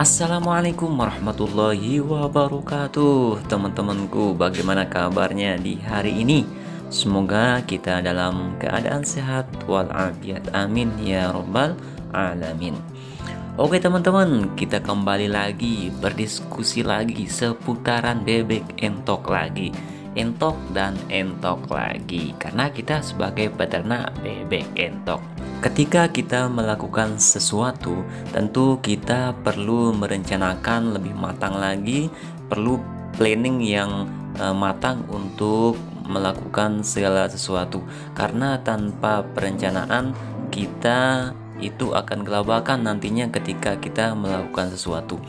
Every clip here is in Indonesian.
Assalamualaikum warahmatullahi wabarakatuh. Teman-temanku, bagaimana kabarnya di hari ini? Semoga kita dalam keadaan sehat walafiat, amin ya robbal alamin. Oke teman-teman, kita kembali lagi berdiskusi lagi seputaran bebek entok lagi. Entok dan entok lagi, karena kita sebagai peternak bebek entok, ketika kita melakukan sesuatu, tentu kita perlu merencanakan lebih matang lagi, perlu planning yang matang untuk melakukan segala sesuatu. Karena tanpa perencanaan, kita itu akan kelabakan nantinya ketika kita melakukan sesuatu.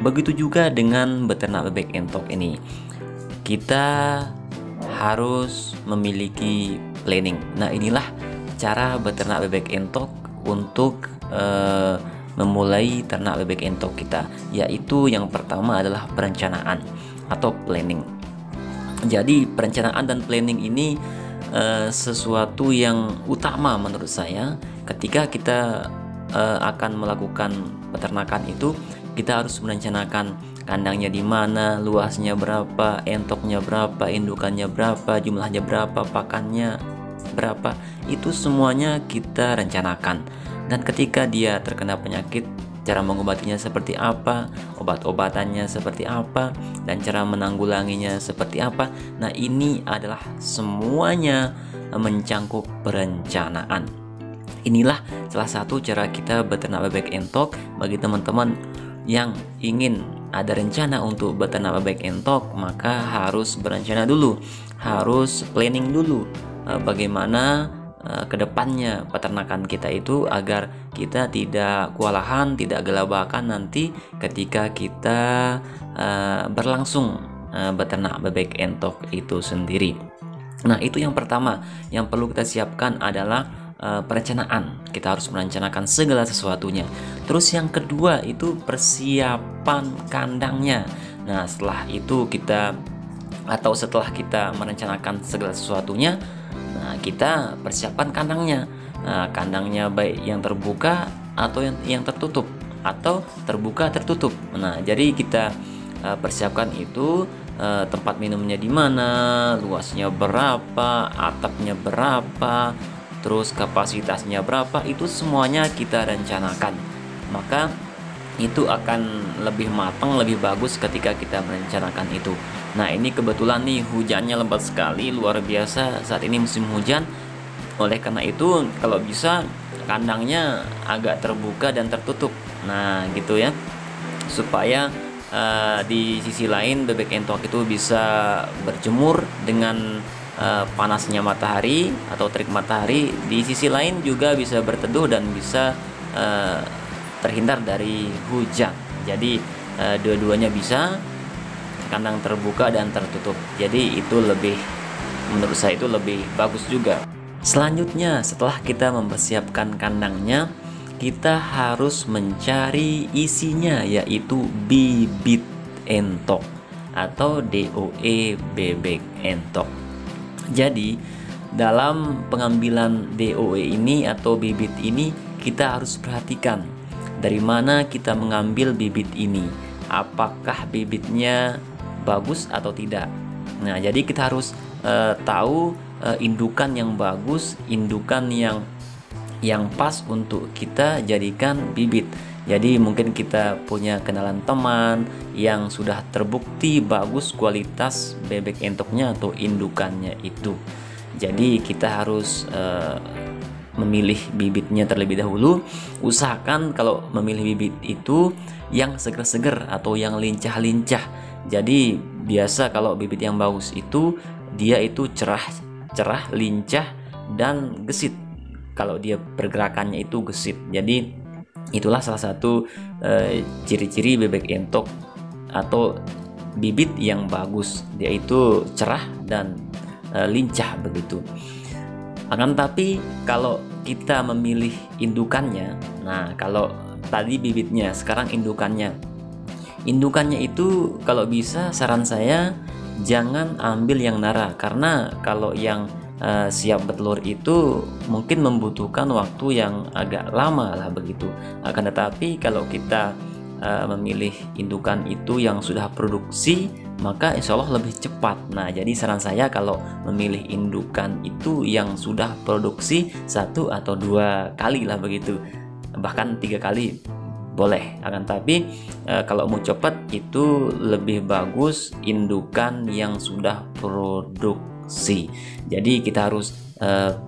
Begitu juga dengan beternak bebek entok ini. Kita harus memiliki planning. Nah, inilah cara beternak bebek entok untuk memulai ternak bebek entok kita, yaitu yang pertama adalah perencanaan atau planning. Jadi perencanaan dan planning ini sesuatu yang utama menurut saya. Ketika kita akan melakukan peternakan itu, kita harus merencanakan kandangnya di mana, luasnya berapa, entoknya berapa, indukannya berapa, jumlahnya berapa, pakannya berapa. Itu semuanya kita rencanakan. Dan ketika dia terkena penyakit, cara mengobatinya seperti apa, obat-obatannya seperti apa, dan cara menanggulanginya seperti apa. Nah, ini adalah semuanya mencangkup perencanaan. Inilah salah satu cara kita beternak bebek entok. Bagi teman-teman yang ingin ada rencana untuk beternak bebek entok, maka harus berencana dulu, harus planning dulu bagaimana kedepannya peternakan kita itu, agar kita tidak kewalahan, tidak gelabakan nanti ketika kita berlangsung beternak bebek entok itu sendiri. Nah, itu yang pertama yang perlu kita siapkan adalah perencanaan. Kita harus merencanakan segala sesuatunya. Terus yang kedua itu persiapan kandangnya. Nah, setelah kita merencanakan segala sesuatunya, nah, kita persiapkan kandangnya. Nah, kandangnya baik yang terbuka atau yang tertutup, atau terbuka tertutup. Nah, jadi kita persiapkan itu, tempat minumnya di mana, luasnya berapa, atapnya berapa, terus kapasitasnya berapa, itu semuanya kita rencanakan. Maka itu akan lebih matang, lebih bagus ketika kita merencanakan itu. Nah, ini kebetulan nih hujannya lebat sekali, luar biasa saat ini musim hujan. Oleh karena itu, kalau bisa kandangnya agak terbuka dan tertutup. Nah, gitu ya, supaya di sisi lain bebek entok itu bisa berjemur dengan panasnya matahari atau terik matahari. Di sisi lain juga bisa berteduh dan bisa terhindar dari hujan. Jadi dua-duanya bisa, kandang terbuka dan tertutup. Jadi itu menurut saya itu lebih bagus juga. Selanjutnya, setelah kita mempersiapkan kandangnya, kita harus mencari isinya, yaitu bibit entok atau DOE bebek entok. Jadi dalam pengambilan DOE ini atau bibit ini, kita harus perhatikan dari mana kita mengambil bibit ini, apakah bibitnya bagus atau tidak. Nah, jadi kita harus tahu indukan yang bagus, indukan yang pas untuk kita jadikan bibit. Jadi mungkin kita punya kenalan teman yang sudah terbukti bagus kualitas bebek entoknya atau indukannya itu. Jadi kita harus memilih bibitnya terlebih dahulu. Usahakan kalau memilih bibit itu yang seger-seger atau yang lincah-lincah. Jadi biasa kalau bibit yang bagus itu dia itu cerah, lincah, dan gesit. Kalau dia pergerakannya itu gesit. Jadi itulah salah satu ciri-ciri bebek entok atau bibit yang bagus, yaitu cerah dan lincah begitu. Akan tapi kalau kita memilih indukannya, nah kalau tadi bibitnya, sekarang indukannya itu kalau bisa saran saya jangan ambil yang nara, karena kalau yang siap bertelur itu mungkin membutuhkan waktu yang agak lama lah begitu. Akan tetapi kalau kita memilih indukan itu yang sudah produksi, maka insya Allah lebih cepat. Nah, jadi saran saya kalau memilih indukan itu yang sudah produksi 1 atau 2 kali lah begitu, bahkan 3 kali boleh. Akan tapi kalau mau cepat itu lebih bagus indukan yang sudah produksi. Jadi kita harus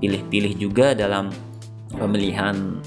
pilih-pilih juga dalam pemilihan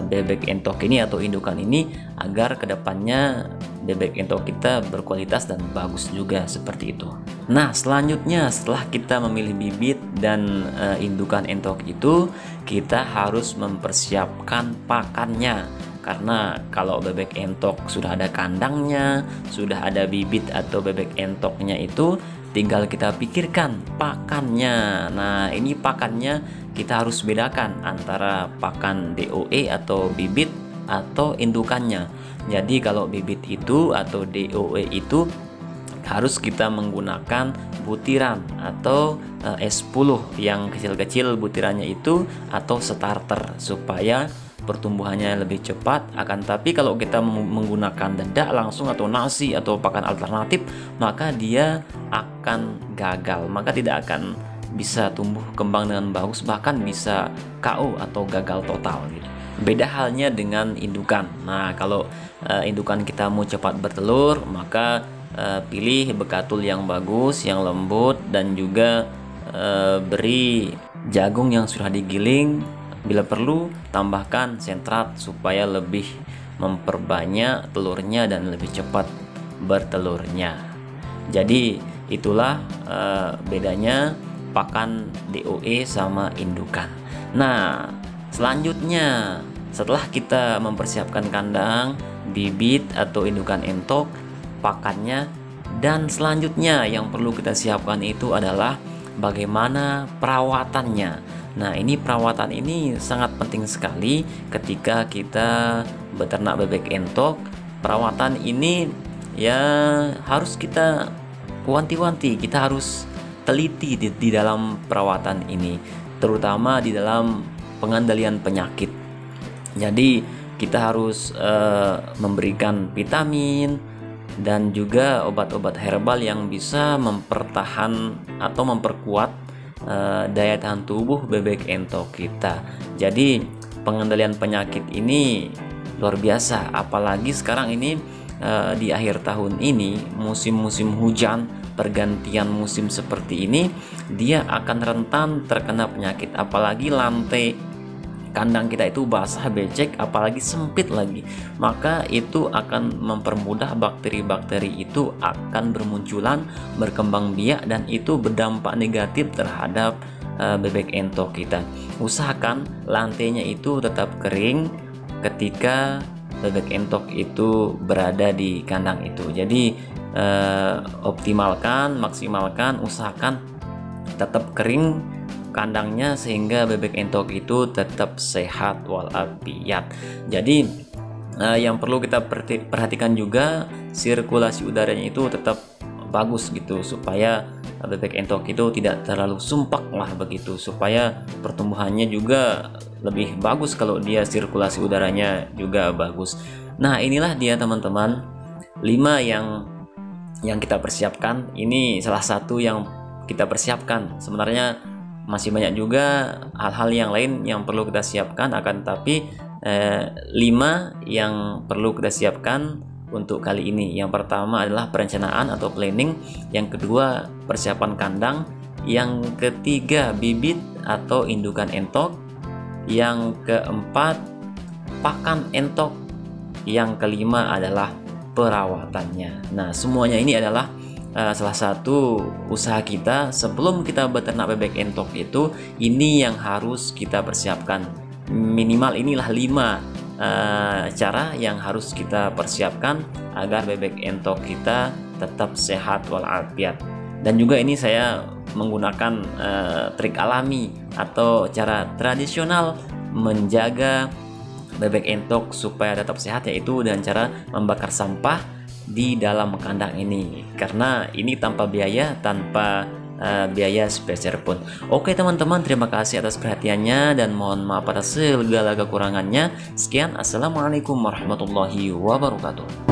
bebek entok ini atau indukan ini agar kedepannya bebek entok kita berkualitas dan bagus juga, seperti itu. Nah, selanjutnya setelah kita memilih bibit dan indukan entok itu, kita harus mempersiapkan pakannya. Karena kalau bebek entok sudah ada kandangnya, sudah ada bibit atau bebek entoknya itu, tinggal kita pikirkan pakannya. Nah, ini pakannya kita harus bedakan antara pakan DOE atau bibit atau indukannya. Jadi kalau bibit itu atau DOE itu harus kita menggunakan butiran atau S10 yang kecil-kecil butirannya itu, atau starter, supaya pertumbuhannya lebih cepat. Akan tapi kalau kita menggunakan dedak langsung atau nasi atau pakan alternatif, maka dia akan gagal, maka tidak akan bisa tumbuh kembang dengan bagus, bahkan bisa KO atau gagal total gitu. Beda halnya dengan indukan. Nah, kalau indukan kita mau cepat bertelur, maka pilih bekatul yang bagus, yang lembut, dan juga beri jagung yang sudah digiling. Bila perlu tambahkan sentrat supaya lebih memperbanyak telurnya dan lebih cepat bertelurnya. Jadi itulah bedanya pakan DOE sama indukan. Nah, selanjutnya setelah kita mempersiapkan kandang, bibit atau indukan entok, pakannya, dan selanjutnya yang perlu kita siapkan itu adalah bagaimana perawatannya. Nah, ini perawatan ini sangat penting sekali ketika kita beternak bebek entok. Perawatan ini ya harus kita wanti-wanti, kita harus teliti di dalam perawatan ini, terutama di dalam pengendalian penyakit. Jadi kita harus memberikan vitamin dan juga obat-obat herbal yang bisa mempertahan atau memperkuat daya tahan tubuh bebek entok kita. Jadi pengendalian penyakit ini luar biasa, apalagi sekarang ini di akhir tahun ini, musim-musim hujan, pergantian musim seperti ini, dia akan rentan terkena penyakit. Apalagi lantai kandang kita itu basah, becek, apalagi sempit lagi, maka itu akan mempermudah bakteri-bakteri itu akan bermunculan, berkembang biak, dan itu berdampak negatif terhadap bebek entok kita. Usahakan lantainya itu tetap kering ketika bebek entok itu berada di kandang itu. Jadi optimalkan, maksimalkan, usahakan tetap kering kandangnya sehingga bebek entok itu tetap sehat walafiat. Jadi yang perlu kita perhatikan juga sirkulasi udaranya itu tetap bagus gitu, supaya bebek entok itu tidak terlalu sumpak lah begitu, supaya pertumbuhannya juga lebih bagus kalau dia sirkulasi udaranya juga bagus. Nah, inilah dia teman-teman 5 yang kita persiapkan. Ini salah satu yang kita persiapkan. Sebenarnya masih banyak juga hal-hal yang lain yang perlu kita siapkan, akan tapi 5 yang perlu kita siapkan untuk kali ini. Yang pertama adalah perencanaan atau planning, yang kedua persiapan kandang, yang ketiga bibit atau indukan entok, yang keempat pakan entok, yang kelima adalah perawatannya. Nah, semuanya ini adalah salah satu usaha kita sebelum kita beternak bebek entok itu. Ini yang harus kita persiapkan. Minimal inilah 5 cara yang harus kita persiapkan agar bebek entok kita tetap sehat walafiat. Dan juga ini saya menggunakan trik alami atau cara tradisional menjaga bebek entok supaya tetap sehat, yaitu dengan cara membakar sampah di dalam kandang ini. Karena ini tanpa biaya, tanpa biaya spesial pun. Oke teman-teman, terima kasih atas perhatiannya dan mohon maaf atas segala kekurangannya. Sekian, assalamualaikum warahmatullahi wabarakatuh.